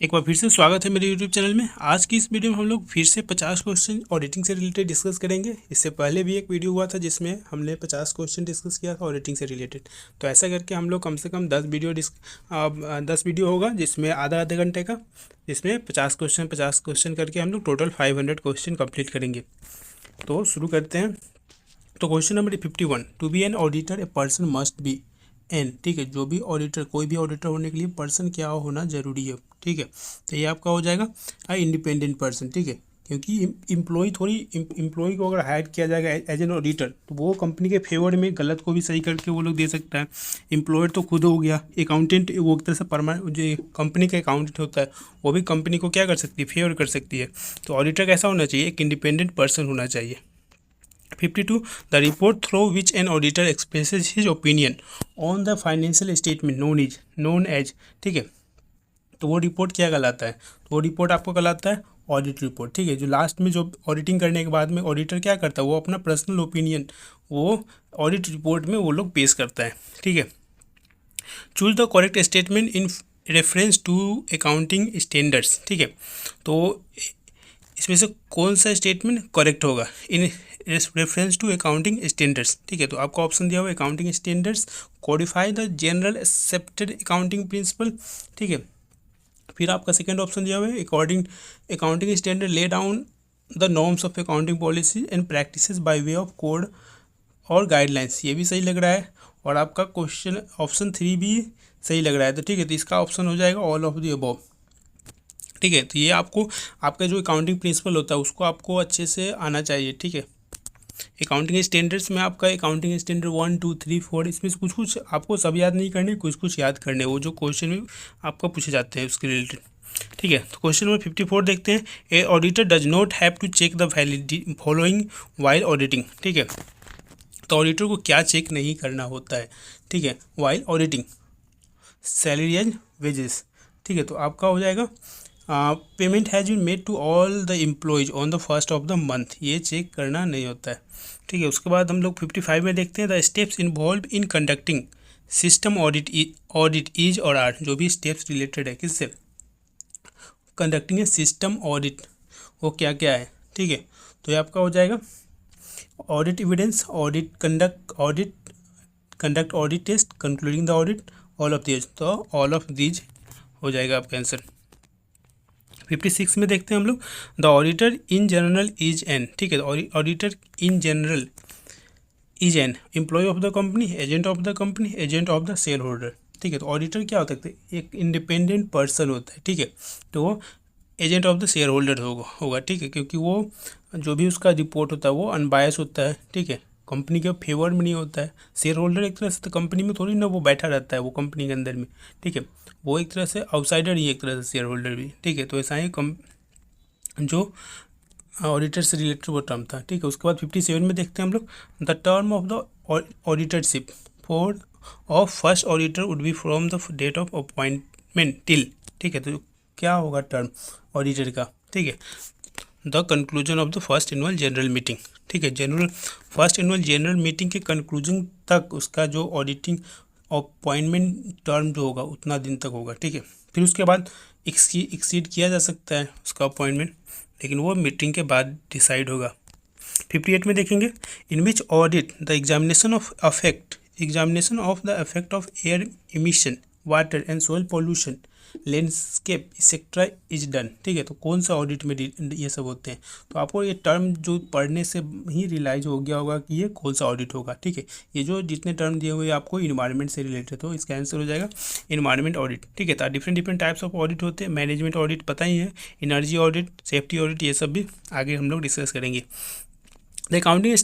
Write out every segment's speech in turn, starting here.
एक बार फिर से स्वागत है मेरे YouTube चैनल में। आज की इस वीडियो में हम लोग फिर से 50 क्वेश्चन ऑडिटिंग से रिलेटेड डिस्कस करेंगे। इससे पहले भी एक वीडियो हुआ था जिसमें हमने 50 क्वेश्चन डिस्कस किया था ऑडिटिंग से रिलेटेड। तो ऐसा करके हम लोग कम से कम 10 वीडियो होगा जिसमें आधा आधे घंटे का, जिसमें 50 क्वेश्चन करके हम लोग टोटल 500 क्वेश्चन कंप्लीट करेंगे। तो शुरू करते हैं। तो question number 51, to be an auditor a person must be an. ठीक है, जो भी ऑडिटर, कोई भी ऑडिटर होने के लिए पर्सन क्या होना जरूरी है। ठीक है, तो ये आपका हो जाएगा इंडिपेंडेंट पर्सन। ठीक है, क्योंकि एम्प्लॉय को अगर हायर किया जाएगा एज एन ऑडिटर तो वो कंपनी के फेवर में गलत को भी सही करके वो लोग दे सकता है। एम्प्लॉयर तो खुद हो गया, अकाउंटेंट वो एक तरह से परमानेंट जो कंपनी का अकाउंटेंट होता है वो भी कंपनी को क्या कर सकती है, फेवर कर सकती है। तो ऑडिटर कैसा होना चाहिए, एक इंडिपेंडेंट पर्सन होना चाहिए। 52, the report through which an auditor expresses his opinion on the financial statement known as. ठीक है, तो वो रिपोर्ट क्या कहलाता है, तो वो रिपोर्ट आपको कहलाता है ऑडिट रिपोर्ट। ठीक है, जो लास्ट में जो ऑडिटिंग करने के बाद में ऑडिटर क्या करता है, वो अपना पर्सनल ओपिनियन वो ऑडिट रिपोर्ट में वो लोग पेश करता है। ठीक है, choose the correct statement in reference to accounting standards. ठीक है, तो इसमें से कौन सा स्टेटमेंट करेक्ट होगा in reference to accounting standards. ठीक है, तो आपको ऑप्शन दिया हुआ accounting standards, codify the general accepted accounting principle. ठीक है, फिर आपका सेकेंड ऑप्शन दिया हुआ है accounting standard lay down the norms of accounting policy and practices by way of code और गाइडलाइंस। ये भी सही लग रहा है, और आपका क्वेश्चन ऑप्शन 3 भी सही लग रहा है। तो ठीक है, तो इसका ऑप्शन हो जाएगा ऑल ऑफ द अबव। ठीक है, तो ये आपको आपका जो अकाउंटिंग प्रिंसिपल होता है उसको आपको अच्छे से आना चाहिए। ठीक है, अकाउंटिंग स्टैंडर्ड्स में आपका अकाउंटिंग स्टैंडर्ड 1 2 3 4 इसमें से कुछ आपको सब याद नहीं करने, कुछ याद करने, वो जो क्वेश्चन में आपका पूछे जाते हैं उसके रिलेटेड। ठीक है, तो क्वेश्चन नंबर 54 देखते हैं। A auditor does not have to check the validity following while auditing. ठीक है, तो ऑडिटर को क्या चेक नहीं करना होता है। ठीक है, while auditing salary and wages. ठीक है, तो आपका हो जाएगा payment has been made to all the employees on the first of the month. ये चेक करना नहीं होता है। ठीक है, उसके बाद हम लोग 55 में देखते हैं the steps involve in conducting system audit is और आर। जो भी स्टेप्स रिलेटेड है किससे, कंडक्टिंग ए सिस्टम ऑडिट, वो क्या क्या है। ठीक है, तो ये आपका हो जाएगा audit evidence, conduct audit test, concluding the audit, all of these. तो ऑल ऑफ दीज हो जाएगा आपका आंसर। 56 में देखते हैं हम लोग the auditor in general is an. ठीक है, auditor in general is an employee of the company, agent of the company, agent of the shareholder. ठीक है, तो ऑडिटर क्या होता है, एक इंडिपेंडेंट पर्सन होता है। ठीक है, तो वो agent of the share holder होगा। ठीक है, क्योंकि वो जो भी उसका रिपोर्ट होता है वो अनबायस होता है। ठीक है, कंपनी के फेवर में नहीं होता है। शेयर होल्डर एक तरह से तो कंपनी में थोड़ी ना वो बैठा रहता है वो कंपनी के अंदर में। ठीक है, वो एक तरह से आउटसाइडर ही, एक तरह से शेयर होल्डर भी। ठीक है, तो ऐसा ही जो ऑडिटर से रिलेटेड वो टर्म था। ठीक है, उसके बाद 57 में देखते हैं हम लोग the term of the auditorship for of first auditor would be from the date of appointment till. ठीक है, तो क्या होगा टर्म ऑडिटर का। ठीक है, the conclusion of the first annual general meeting. ठीक है, फर्स्ट एनुअल जनरल मीटिंग के कंक्लूजन तक उसका जो ऑडिटिंग अपॉइंटमेंट टर्म जो होगा उतना दिन तक होगा। ठीक है, फिर उसके बाद एक्सीड किया जा सकता है उसका अपॉइंटमेंट, लेकिन वो मीटिंग के बाद डिसाइड होगा। 58 में देखेंगे in which audit the examination of the effect of air emission, water and soil pollution, landscape etcetera is done. ठीक है, तो कौन सा ऑडिट में ये सब होते हैं, तो आपको ये टर्म जो पढ़ने से ही रियलाइज हो गया होगा कि ये कौन सा ऑडिट होगा। ठीक है, ये जो जितने टर्म दिए हुए आपको इन्वायरमेंट से रिलेटेड, तो इसका आंसर हो जाएगा इन्वायरमेंट ऑडिट। ठीक है, तो डिफरेंट टाइप्स ऑफ ऑडिट होते हैं। मैनेजमेंट ऑडिट पता ही है, एनर्जी ऑडिट, सेफ्टी ऑडिट, ये सब भी आगे हम लोग डिस्कस करेंगे। The accounting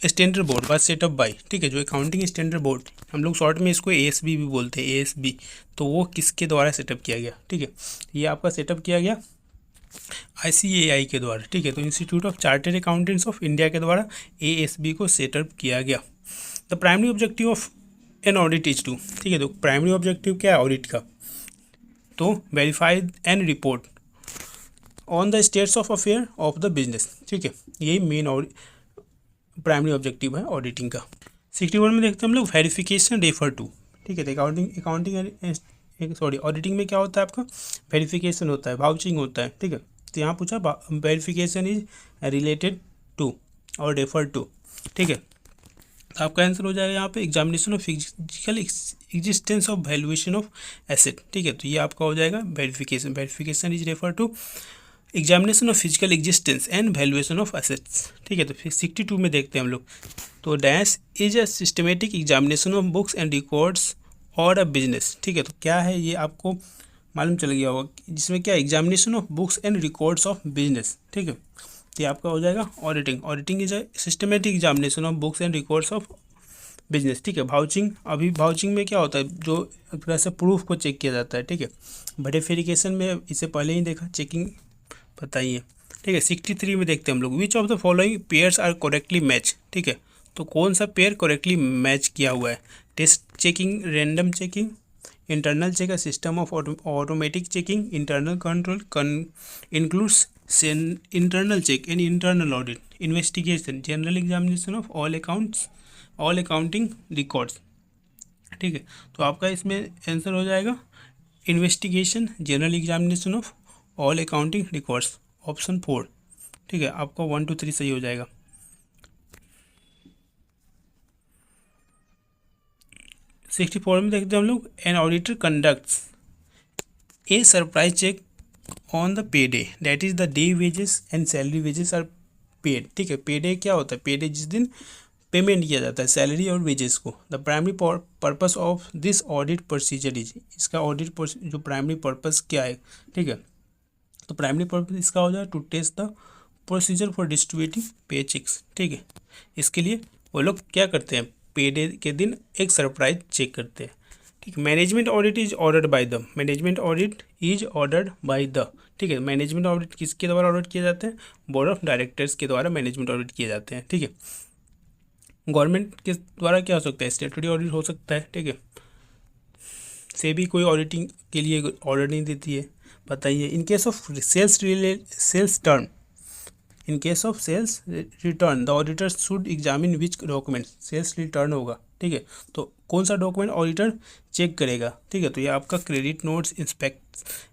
standard board was set up by. ठीक है, जो अकाउंटिंग स्टैंडर्ड बोर्ड हम लोग शॉर्ट में इसको एएसबी भी बोलते हैं, एएसबी, तो वो किसके द्वारा सेटअप किया गया। ठीक है, ये आपका सेटअप किया गया ICAI के द्वारा। ठीक है, तो Institute of Chartered Accountants of India के द्वारा एएसबी को सेटअप किया गया। The primary objective of an audit is to. ठीक है, तो प्राइमरी ऑब्जेक्टिव क्या है ऑडिट का, तो verify and report on the states of affair of the business. ठीक है, यही मेन प्राइमरी ऑब्जेक्टिव है ऑडिटिंग का। 61 में देखते हैं हम लोग वेरिफिकेशन रेफर टू। ठीक है, तो अकाउंटिंग सॉरी ऑडिटिंग में क्या होता है आपका, वेरिफिकेशन होता है, वाउचिंग होता है, ठीक है। तो यहाँ पूछा वेरिफिकेशन इज रिलेटेड टू और रेफर टू, ठीक है। तो आपका आंसर हो जाएगा यहाँ पे examination of physical existence of valuation of asset, ठीक है। तो ये आपका हो जाएगा verification, verification is refer to examination of physical existence and valuation of assets, ठीक है। तो फिर 62 में देखते हैं हम लोग। तो dash is a systematic examination of books and records और अ बिजनेस, ठीक है। तो क्या है ये आपको मालूम चल गया होगा, जिसमें क्या examination of books and records of business, ठीक है। तो ये आपका हो जाएगा auditing, auditing is a systematic examination of books and records of business, ठीक है। वाउचिंग, अभी वाउचिंग में क्या होता है, जो एक तरह से प्रूफ को चेक किया जाता है, ठीक है। वेरिफिकेशन में इसे पहले ही देखा, चेकिंग बताइए, ठीक है। 63 में देखते हैं हम लोग, which of the following pairs are correctly match, ठीक है। तो कौन सा पेयर करेक्टली मैच किया हुआ है, test checking, random checking, internal check, system of automatic checking, internal control includes internal check and internal audit, investigation, general examination of all accounts, all accounting records, ठीक है। तो आपका इसमें आंसर हो जाएगा investigation, general examination of all accounting records, option 4, ठीक है। आपका 1 2 3 सही हो जाएगा। 64 में देखते हैं हम लोग, an auditor conducts a surprise check on the pay day, that is the day wages and salary wages are paid, ठीक है। पे डे क्या होता है, पे डे जिस दिन पेमेंट किया जाता है सैलरी और वेजेस को। The primary purpose of this audit procedure is, इसका ऑडिट जो प्राइमरी पर्पस क्या है, ठीक है। तो प्राइमरी पर्पस इसका हो जाए to test the procedure for distributing pay cheques, ठीक है। इसके लिए वो लोग क्या करते हैं, पे डे के दिन एक सरप्राइज चेक करते हैं, ठीक है। Management audit is ordered by the, management audit is ordered by the, ठीक है। मैनेजमेंट ऑडिट किसके द्वारा ऑडिट किए जाते हैं, बोर्ड ऑफ डायरेक्टर्स के द्वारा मैनेजमेंट ऑडिट किए जाते हैं, ठीक है। गवर्नमेंट के द्वारा क्या हो सकता है, स्टेटरी ऑडिट हो सकता है, ठीक है। से भी कोई ऑडिटिंग के लिए ऑर्डर नहीं देती है, बताइए। In case of sales turn, in case of sales return the auditor should examine which document, sales return होगा, ठीक है। तो कौन सा डॉक्यूमेंट ऑडिटर चेक करेगा, ठीक है। तो ये आपका credit notes,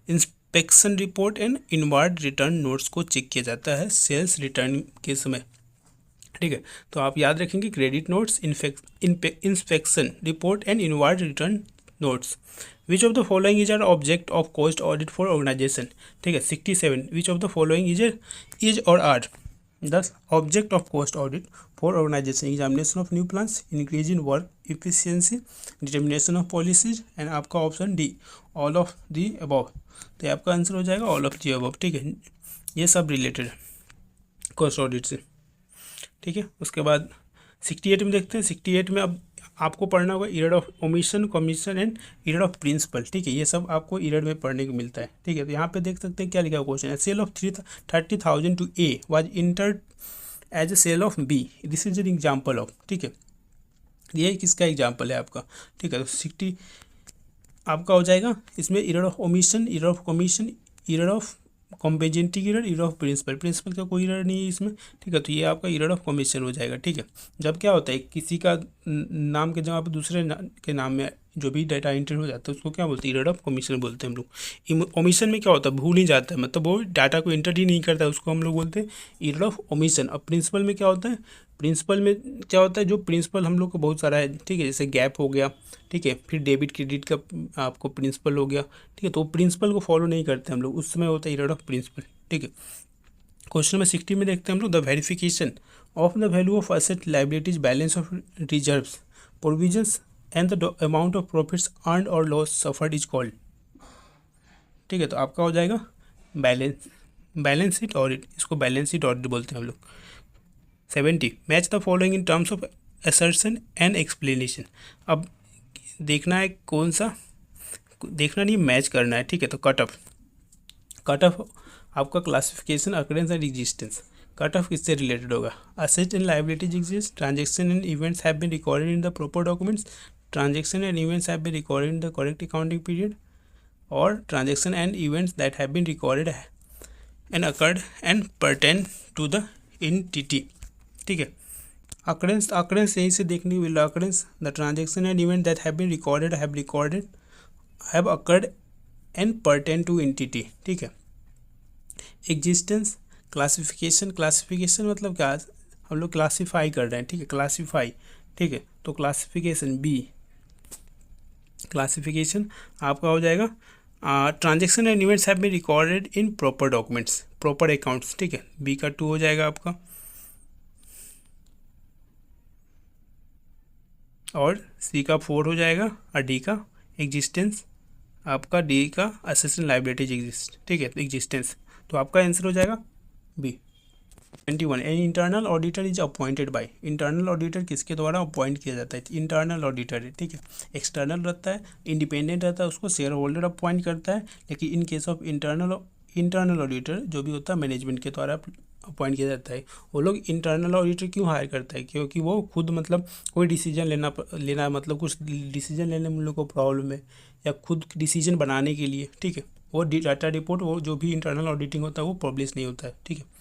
inspection report and inward return notes को चेक किया जाता है सेल्स रिटर्न के समय, ठीक है। तो आप याद रखेंगे credit notes, inspection report and inward return notes. Which of the following is are object of cost audit for organisation, ठीक है। 67 which of the following is और are the object of cost audit for organisation, examination of new plans, increase in work efficiency, determination of policies, and आपका option D all of the above. तो आपका answer हो जाएगा all of the above, ठीक है। ये सब related cost audit से, ठीक है। उसके बाद 68 में देखते हैं। 68 में अब आपको पढ़ना होगा error of omission, commission and error of principle, ठीक है। ये सब आपको इरर में पढ़ने को मिलता है, ठीक है। तो यहाँ पे देख सकते हैं क्या लिखा हुआ क्वेश्चन है, sale of 30,000 to A was entered as a sale of B, this is an example of, ठीक है। ये किसका एग्जाम्पल है आपका, ठीक है। तो 60 आपका हो जाएगा इसमें error of omission, error of commission, error of compensating error, error of principle, principle का कोई इरर नहीं है इसमें, ठीक है। तो ये आपका इरर ऑफ कमीशन हो जाएगा, ठीक है। जब क्या होता है किसी का नाम के जगह पर दूसरे के नाम में जो भी डाटा एंटर हो जाता है उसको क्या बोलते हैं, इरर ऑफ कमीशन बोलते हैं हम लोग। ओमिशन में क्या होता है, भूल ही जाता है, मतलब वो डाटा को एंटर ही नहीं करता है, उसको हम लोग बोलते हैं इरर ऑफ ओमिशन। अब प्रिंसिपल में क्या होता है, प्रिंसिपल में क्या होता है, जो प्रिंसिपल हम लोग को बहुत सारा है, ठीक है। जैसे गैप हो गया, ठीक है, फिर डेबिट क्रेडिट का आपको प्रिंसिपल हो गया, ठीक है। तो प्रिंसिपल को फॉलो नहीं करते हम लोग, उस समय होता है इरर ऑफ प्रिंसिपल, ठीक है। क्वेश्चन नंबर 60 में देखते हैं हम लोग, the verification of the value of asset liabilities, balance of reserves, provisions and the amount of profits earned और लॉस सफर्ड इज कॉल्ड, ठीक है। तो आपका हो जाएगा बैलेंस शीट ऑडिट, इसको बैलेंस शीट ऑडिट बोलते हैं हम लोग। 70 match the following in terms of assertion and explanation. अब देखना है कौन सा, देखना नहीं मैच करना है, ठीक है। तो कट ऑफ आपका classification, occurrence and existence, cut off किससे रिलेटेड होगा, asset and liabilities exist, transaction and events have been recorded in the proper documents, transaction and events have been recorded in the correct accounting period, और transaction and events that have been recorded and occurred and pertain to the entity, ठीक है। Occurrence यहीं से देखने को मिल रहा है, occurrence the transaction and event that have been recorded have occurred and pertain to entity, ठीक है। एग्जिस्टेंस, क्लासिफिकेशन, क्लासिफिकेशन मतलब क्या, हम लोग क्लासीफाई कर रहे हैं, ठीक है, क्लासीफाई, ठीक है, तो क्लासिफिकेशन बी, क्लासिफिकेशन आपका हो जाएगा transaction and events have been recorded in proper documents, proper accounts, ठीक है, बी का 2 हो जाएगा आपका। और सी का 4 हो जाएगा, और डी का एग्जिस्टेंस, आपका डी का असेसन लाइबिलिटीज एग्जिस्ट, ठीक है, एग्जिस्टेंस, तो आपका आंसर हो जाएगा B. 21 an internal auditor is appointed by, internal auditor किसके द्वारा अपॉइंट किया जाता है, इंटरनल ऑडिटर है, ठीक है। एक्सटर्नल रहता है, इंडिपेंडेंट रहता है, उसको शेयर होल्डर अपॉइंट करता है, लेकिन इन केस ऑफ इंटरनल ऑडिटर जो भी होता है मैनेजमेंट के द्वारा अपॉइंट किया जाता है। वो लोग इंटरनल ऑडिटर क्यों हायर करता है, क्योंकि वो खुद मतलब कोई डिसीजन लेना मतलब कुछ डिसीजन लेने में उन लोग को प्रॉब्लम है, या खुद डिसीजन बनाने के लिए, ठीक है, वो डाटा रिपोर्ट, वो जो भी इंटरनल ऑडिटिंग होता है वो पब्लिश नहीं होता है, ठीक है।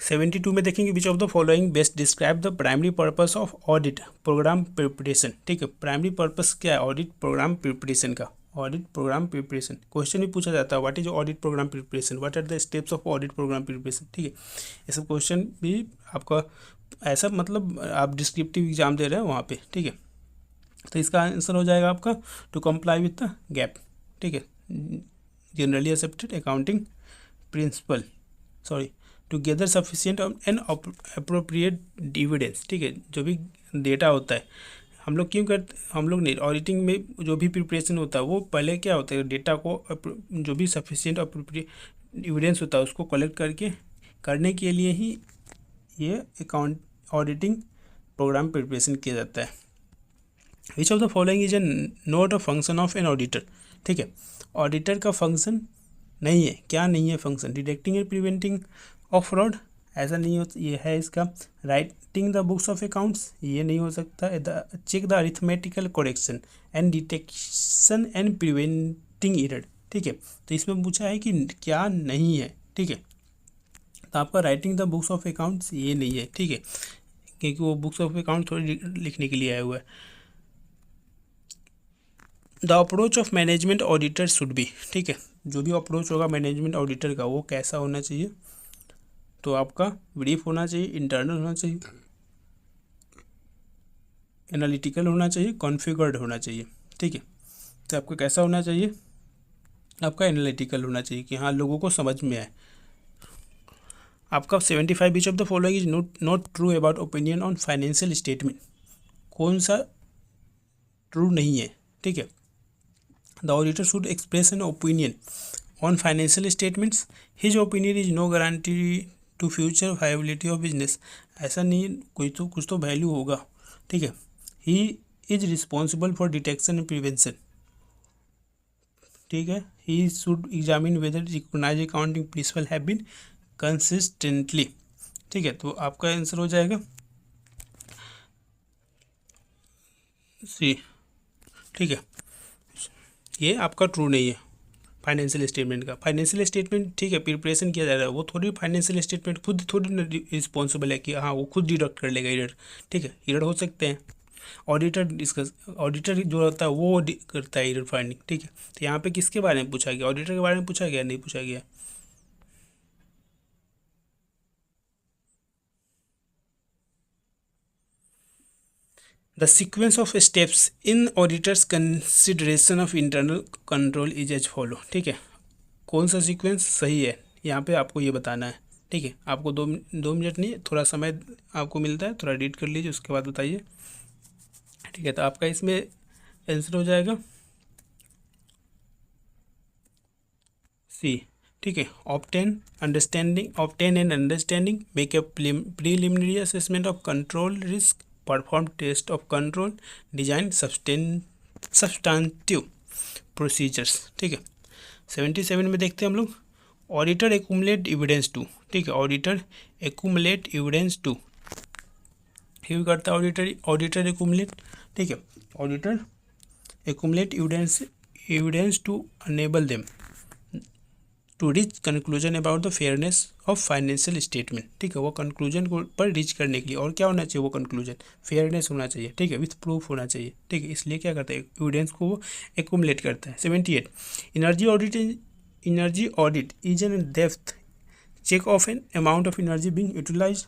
72 में देखेंगे which of the following best describe the primary purpose of audit program preparation, ठीक है, प्राइमरी पर्पस क्या है ऑडिट प्रोग्राम प्रिपरेशन का, ऑडिट प्रोग्राम प्रिपरेशन क्वेश्चन भी पूछा जाता है, what is audit program preparation, what are the steps of audit program preparation, ठीक है, ये सब क्वेश्चन भी आपका ऐसा मतलब आप डिस्क्रिप्टिव एग्जाम दे रहे हैं वहाँ पे, ठीक है। तो इसका आंसर हो जाएगा आपका to comply with the GAAP, ठीक है, generally accepted accounting principle, sorry, to gather sufficient and appropriate evidence, ठीक है, जो भी डेटा होता है हम लोग क्यों करते, हम लोग नहीं, ऑडिटिंग में जो भी प्रिपरेशन होता है वो पहले क्या होता है, डेटा को जो भी सफिशिएंट अप्रोप्रिएट एविडेंस होता है उसको कलेक्ट करने के लिए ही ये अकाउंट ऑडिटिंग प्रोग्राम प्रिपरेशन किया जाता है। विच of the following is a note of function of an auditor, ठीक है, ऑडिटर का फंक्शन नहीं है, क्या नहीं है function, detecting and preventing of fraud, ऐसा नहीं हो, ये है इसका writing the books of accounts, ये नहीं हो सकता, check the arithmetical correction and detection and preventing error, ठीक है, तो इसमें पूछा है कि क्या नहीं है, ठीक है, तो आपका writing the books of accounts ये नहीं है, ठीक है, क्योंकि वो बुक्स ऑफ अकाउंट थोड़ी लिखने के लिए आया हुआ है। The approach of management auditor should be, ठीक है, जो भी अप्रोच होगा मैनेजमेंट ऑडिटर का वो कैसा होना चाहिए, तो आपका ब्रीफ होना चाहिए, इंटरनल होना चाहिए, एनालिटिकल होना चाहिए, कॉन्फ़िगर्ड होना चाहिए, ठीक है, तो आपका कैसा होना चाहिए, आपका एनालिटिकल होना चाहिए कि हाँ लोगों को समझ में आए। आपका 75 which of the following is not true about opinion on financial statement, कौन सा ट्रू नहीं है, ठीक है, the auditor should express an opinion on financial statements, his opinion is no guarantee to future viability of business, ऐसा नहीं, कुछ तो वैल्यू होगा, ठीक है, he is responsible for detection and prevention, ठीक है, he should examine whether recognise accounting principle have been consistently, ठीक है, तो आपका आंसर हो जाएगा सी, ठीक है, ये आपका ट्रू नहीं है फाइनेंशियल स्टेटमेंट का, फाइनेंशियल स्टेटमेंट ठीक है प्रिपरेशन किया जा रहा है, वो थोड़ी फाइनेंशियल स्टेटमेंट खुद थोड़ी रिस्पॉन्सिबल है कि हाँ वो खुद डिडक्ट कर लेगा एरर, ठीक है, एरर हो सकते हैं, ऑडिटर जो होता है वो करता है एरर फाइंडिंग, ठीक है, तो यहाँ पे किसके बारे में पूछा गया, ऑडिटर के बारे में पूछा गया, नहीं पूछा गया। The sequence of steps in auditor's consideration of internal control is as follow, ठीक है, कौन सा सीक्वेंस सही है यहाँ पे आपको ये बताना है, ठीक है, आपको दो मिनट नहीं थोड़ा समय आपको मिलता है, थोड़ा रीड कर लीजिए उसके बाद बताइए, ठीक है, तो आपका इसमें आंसर हो जाएगा सी, ठीक है, obtain and understanding, make a preliminary assessment of control risk, perform test of control, design substantive procedures, ठीक है। 77 में देखते हैं हम लोग ऑडिटर एक्यूमुलेट एविडेंस टू, ठीक है, ऑडिटर एक्यूमुलेट एविडेंस टू, क्यों करता है ऑडिटर एक्यूमुलेट, ठीक है, auditor accumulate evidence to enable them to reach conclusion about the fairness of financial statement, ठीक है, वो कंक्लूजन को पर रीच करने के लिए, और क्या होना चाहिए वो कंक्लूजन, फेयरनेस होना चाहिए, ठीक है, विथ प्रूफ होना चाहिए, ठीक है, इसलिए क्या करता है, एविडेंस को वो एक्यूमुलेट करता है। 78 energy audit is an depth check of an amount of energy being utilised.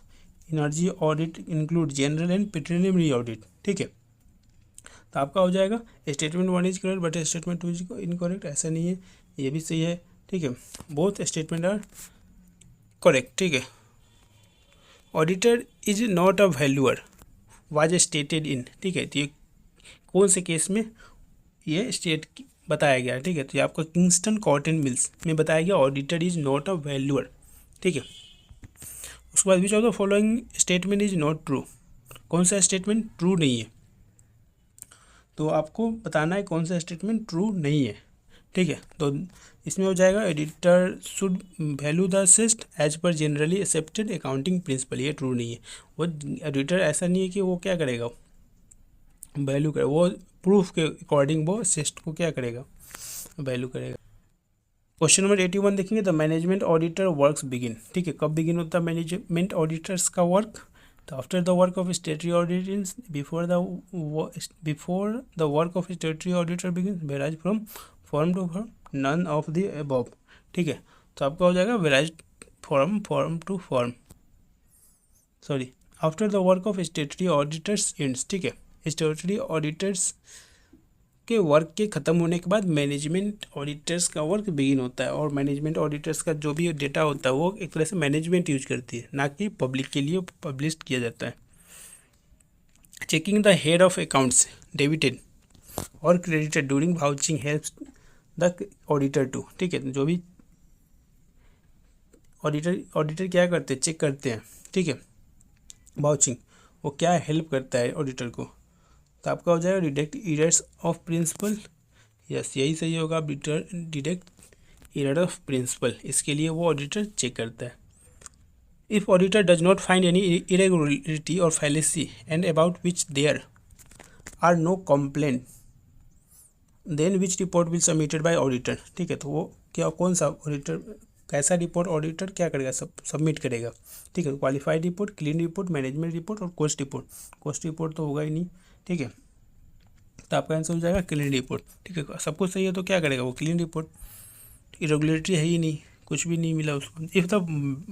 Energy audit include general and preliminary audit, ठीक है। तो आपका हो जाएगा statement 1 is correct but statement 2 is incorrect, ऐसा नहीं है, ये भी सही है, ठीक है, बोथ स्टेटमेंट आर करेक्ट, ठीक है। Auditor is not a valuer was stated in, ठीक है, तो ये कौन से केस में ये स्टेट बताया गया, ठीक है, तो ये आपका किंगस्टन कॉटन मिल्स में बताया गया auditor is not a valuer, ठीक है। उसके बाद विच of the following statement is not true, कौन सा स्टेटमेंट ट्रू नहीं है, तो आपको बताना है कौन सा स्टेटमेंट ट्रू नहीं है, ठीक है। तो इसमें हो जाएगा editor should value the assessed as per generally accepted accounting principle, ये ट्रू नहीं है। वो एडिटर ऐसा नहीं है कि वो क्या करेगा, वैल्यू करेगा, वो प्रूफ के अकॉर्डिंग वो असेस्ट को क्या करेगा, वैल्यू करेगा। क्वेश्चन नंबर 81 देखेंगे, the management auditor works begin, ठीक है, कब बिगिन होता है मैनेजमेंट ऑडिटर्स का वर्क, तो after the work of statutory auditors before the work of statutory auditor begin, varies from form to form, none of the above, ठीक है, तो आपका हो जाएगा varies form to form, sorry, after the work of statutory auditors ends, ठीक है, स्टेटरी auditors के work के ख़त्म होने के बाद मैनेजमेंट ऑडिटर्स का वर्क बिगिन होता है, और मैनेजमेंट ऑडिटर्स का जो भी डेटा होता है वो एक तरह से मैनेजमेंट यूज करती है, ना कि पब्लिक के लिए पब्लिश किया जाता है। Checking the head of accounts debited और credited during vouching helps the auditor to, ठीक है, जो भी ऑडिटर क्या करते हैं, चेक करते हैं, ठीक है, वाउचिंग, वो क्या हेल्प करता है ऑडिटर को, तो आपका हो जाएगा detect errors of principle, yes यही सही होगा, डिटेक्ट एरर ऑफ प्रिंसिपल, इसके लिए वो ऑडिटर चेक करता है। If auditor does not find any irregularity और fallacy and about which there are no complaint then which report will submitted by auditor, ठीक है, तो वो क्या, कौन सा ऑडिटर, कैसा रिपोर्ट ऑडिटर क्या करेगा, सबमिट करेगा, ठीक है, qualified report, clean report, management report और कॉस्ट रिपोर्ट तो होगा ही नहीं, ठीक है, तो आपका आंसर हो जाएगा क्लीन रिपोर्ट, ठीक है, सब कुछ सही है तो क्या करेगा वो क्लीन रिपोर्ट, इरेगुलरिटी है ही नहीं, कुछ भी नहीं मिला उसको। If the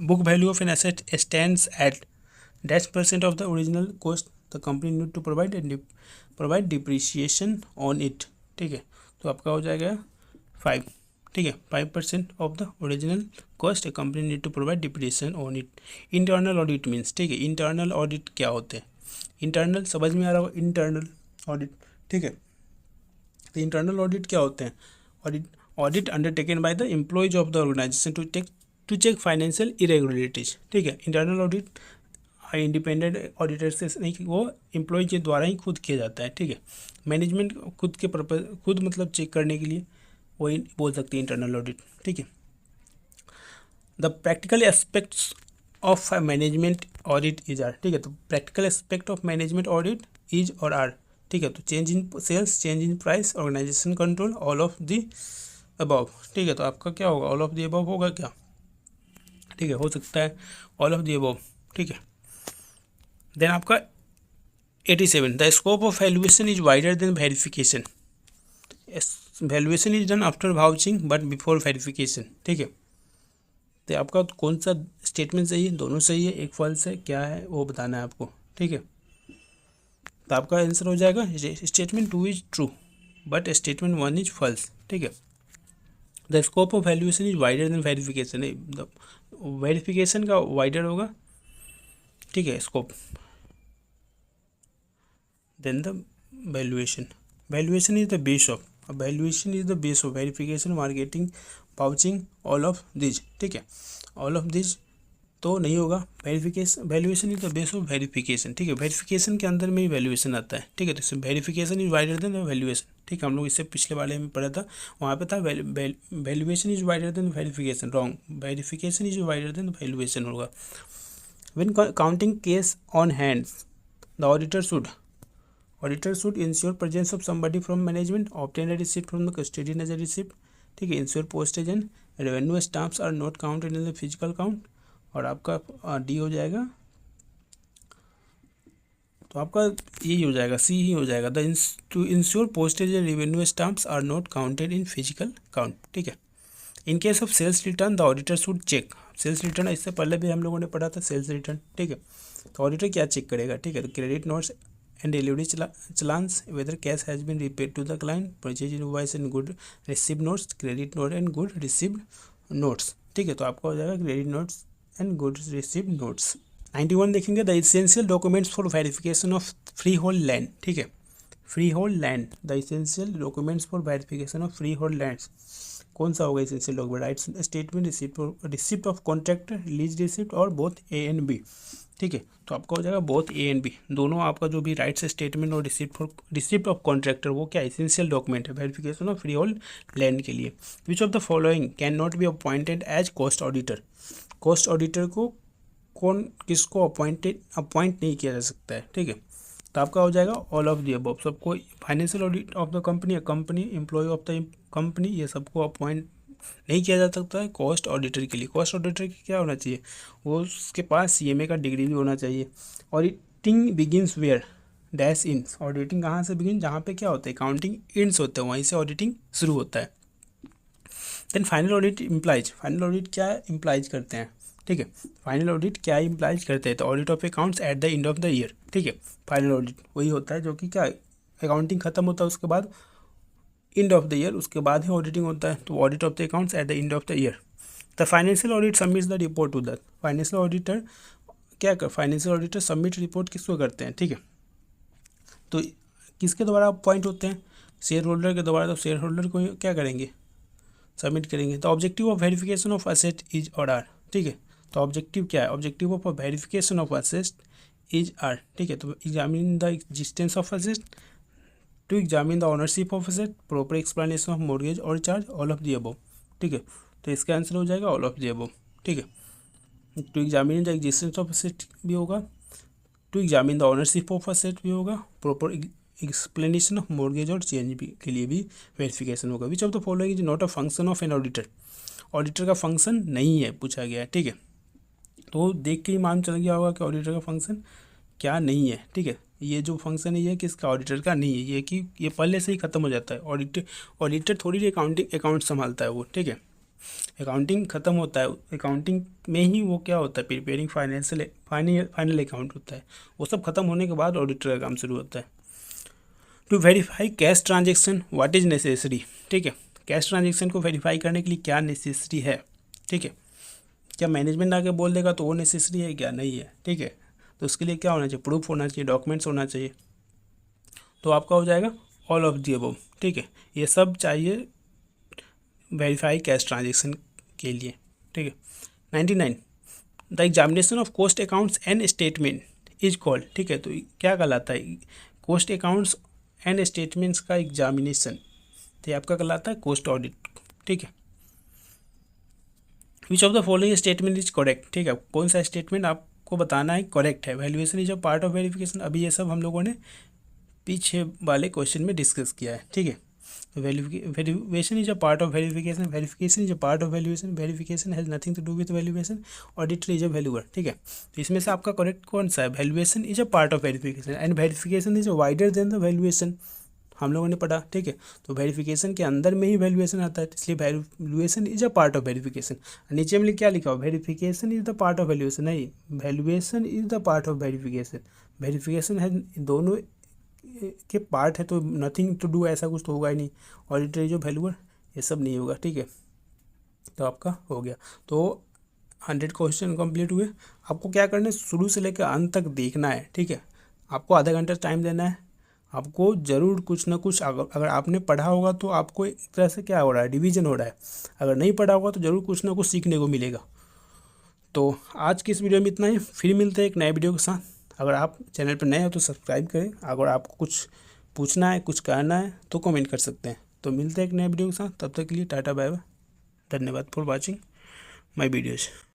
book value of an asset stands at -% of the original cost the company need to provide depreciation on it, ठीक है, तो आपका हो जाएगा 5, ठीक है, 5% of the original cost a company need to provide depreciation on it. Internal audit means, ठीक है, इंटरनल ऑडिट क्या होते हैं, इंटरनल समझ में आ रहा होगा, इंटरनल ऑडिट, ठीक है, तो इंटरनल ऑडिट क्या होते हैं, audit undertaken by the employees of the organisation to check financial irregularities, ठीक है, इंटरनल ऑडिट इंडिपेंडेंट ऑडिटर से नहीं, वो एम्प्लॉय के द्वारा ही खुद किया जाता है, ठीक है, मैनेजमेंट खुद के पर्पज, खुद मतलब चेक करने के लिए वही बोल सकते हैं इंटरनल ऑडिट, ठीक है। The practical aspects of management audit is are, ठीक है, तो practical aspect of management audit is और आर, ठीक है, तो change in sales, change in price, organisation control, all of the above, ठीक है, तो आपका क्या होगा, ऑल ऑफ द अबव होगा क्या, ठीक है, हो सकता है ऑल ऑफ द अबव, ठीक है। देन आपका 87 the scope of valuation is wider than verification, valuation is done after vouching but before verification, ठीक है, तो आपका कौन सा स्टेटमेंट सही है, दोनों सही है, एक फॉल्स है, क्या है वो बताना है आपको, ठीक है, तो आपका आंसर हो जाएगा statement 2 is true but statement 1 is false, ठीक है। The scope of valuation is wider than verification, verification का वाइडर होगा, ठीक है, scope than the valuation is the base of, valuation is the base of verification, marketing, vouching, all of these, ठीक है, all of these तो नहीं होगा, valuation is the base of verification, ठीक है, वेरिफिकेशन के अंदर में ही वैल्यूएशन आता है, ठीक है, तो verification is wider than valuation, ठीक है, हम लोग इससे पिछले वाले में पढ़ा था, वहाँ पे था valuation is wider than verification, wrong, verification is wider than valuation होगा। When counting cash on hands the auditor should ensure presence of somebody from management, obtain a receipt from the custodian as a receipt, ठीक है, ensure postage and revenue stamps are not counted in the physical count, और आपका D हो जाएगा, तो आपका यही हो जाएगा, सी ही हो जाएगा, to ensure postage and revenue stamps are not counted in physical count. ठीक है। In case of sales return the auditor should check, sales return इससे पहले भी हम लोगों ने पढ़ा था सेल्स रिटर्न। ठीक है। तो ऑडिटर क्या चेक करेगा? ठीक है, तो credit notes and delivery challans, whether cash has been repaid to the client, purchase invoice and good received notes, credit note and good received notes. ठीक है, तो आपका हो जाएगा credit notes and good received notes. 91 देखेंगे, the essential documents for verification of freehold land. ठीक है, freehold land, the essential documents for verification of freehold lands, कौन सा होगा essential document? Rights statement, receipt of contract, lease receipt और both A and B. ठीक है, तो आपका हो जाएगा बोथ ए एंड बी, दोनों आपका जो भी राइट्स स्टेटमेंट और रिसिप्ट ऑफ कॉन्ट्रैक्टर वो क्या इसेंशियल डॉक्यूमेंट है verification of freehold land के लिए। Which of the following can not be appointed as cost auditor, cost auditor को किसको अपॉइंट नहीं किया जा सकता है। ठीक है, तो आपका हो जाएगा ऑल ऑफ दी अबव, सबको financial audit of the company employ of the company, ये सबको अपॉइंट नहीं किया जा सकता है कॉस्ट ऑडिटर के लिए। कॉस्ट ऑडिटर की क्या होना चाहिए? वो उसके पास CMA का डिग्री भी होना चाहिए। Auditing begins where dash in, auditing कहाँ से बिगिन? जहाँ पे क्या होता है अकाउंटिंग इंड्स होते हैं, वहीं से ऑडिटिंग शुरू होता है। Then final audit implies, final audit क्या इम्प्लाइज करते हैं? ठीक है, फाइनल ऑडिट क्या इम्प्लाइज करते हैं? तो audit of accounts at the end of the year. ठीक है, फाइनल ऑडिट वही होता है जो कि क्या अकाउंटिंग खत्म होता है उसके बाद एंड ऑफ द ईयर, उसके बाद ही ऑडिटिंग होता है। तो audit of the accounts at the end of the year. The financial audit submits the report to the, financial auditor क्या कर, फाइनेंशियल ऑडिटर सबमिट रिपोर्ट किसको करते हैं? ठीक है, तो किसके द्वारा अपॉइंट होते हैं? शेयर होल्डर के द्वारा। तो शेयर होल्डर को क्या करेंगे? सबमिट करेंगे। तो objective of verification of asset is और आर। ठीक है, तो ऑब्जेक्टिव क्या है? Objective of verification of asset is are. ठीक है, तो examine the existence of asset, to examine the ownership of asset, proper explanation of mortgage और charge, all of the above. ठीक है, तो इसका आंसर हो जाएगा ऑल ऑफ दी अबव। ठीक है, to examine the existence of asset भी होगा, to examine the ownership of asset भी होगा, प्रॉपर एक्सप्लेनेशन ऑफ मॉर्गेज और चेंज भी के लिए भी वेरिफिकेशन होगा। Which of the following is not a function of an auditor, auditor का फंक्शन नहीं है पूछा गया है। ठीक है, तो देख के ही मालूम चल गया होगा कि ऑडिटर का फंक्शन क्या नहीं है। ठीक है, ये जो फंक्शन है ये किसका? ऑडिटर का नहीं है, ये कि ये पहले से ही खत्म हो जाता है। ऑडिटर थोड़ी सी अकाउंट संभालता है वो। ठीक है, अकाउंटिंग खत्म होता है, अकाउंटिंग में ही वो क्या होता है प्रिपेयरिंग फाइनल अकाउंट होता है, वो सब खत्म होने के बाद ऑडिटर का काम शुरू होता है। To verify cash transaction what is necessary. ठीक है, कैश ट्रांजेक्शन को वेरीफाई करने के लिए क्या नेसेसरी है? ठीक है, क्या मैनेजमेंट आके बोल देगा तो वो नेसेसरी है क्या? नहीं है। ठीक है, तो उसके लिए क्या होना चाहिए? प्रूफ होना चाहिए, डॉक्यूमेंट्स होना चाहिए। तो आपका हो जाएगा ऑल ऑफ दी अबव। ठीक है, ये सब चाहिए वेरीफाई कैश ट्रांजेक्शन के लिए। ठीक है, 99 the examination of cost accounts and statement is called. ठीक है, तो क्या कहलाता है? कॉस्ट अकाउंट्स एंड स्टेटमेंट्स का एग्जामिनेशन, तो ये आपका कहलाता है कॉस्ट ऑडिट। ठीक है, विच of the following statement is correct. ठीक है, कौन सा स्टेटमेंट आपको बताना है करेक्ट है? Valuation is a part of verification, अभी ये सब हम लोगों ने पीछे वाले क्वेश्चन में डिस्कस किया है। ठीक है, valuation is a part of verification, verification is a part of valuation, verification has nothing to do with valuation, auditor is a valuer. ठीक है, तो इसमें से आपका करेक्ट कौन सा है? Valuation is a part of verification and verification is wider then the valuation, हम लोगों ने पढ़ा। ठीक है, तो वेरिफिकेशन के अंदर में ही वैल्यूएशन आता है, इसलिए valuation is a part of verification. नीचे में क्या लिखा हो? Verification is the part of valuation, नहीं, valuation is the part of verification. Verification है दोनों के पार्ट है, तो नथिंग टू डू ऐसा कुछ तो होगा ही नहीं। ऑडिटर इज अ वैल्यूअर, ये सब नहीं होगा। ठीक है, तो आपका हो गया। तो 100 क्वेश्चन कंप्लीट हुए। आपको क्या करना है? शुरू से लेकर अंत तक देखना है। ठीक है, आपको आधा घंटा टाइम देना है। आपको ज़रूर कुछ ना कुछ, अगर आपने पढ़ा होगा तो आपको एक तरह से क्या हो रहा है, रिवीजन हो रहा है। अगर नहीं पढ़ा होगा तो ज़रूर कुछ ना कुछ सीखने को मिलेगा। तो आज की इस वीडियो में इतना ही, फिर मिलते हैं एक नए वीडियो के साथ। अगर आप चैनल पर नए हो तो सब्सक्राइब करें। अगर आपको कुछ पूछना है, कुछ कहना है तो कमेंट कर सकते हैं। तो मिलते हैं एक नए वीडियो के साथ, तब तक के लिए टाटा बाय बाय, धन्यवाद फॉर वॉचिंग माय वीडियोज़।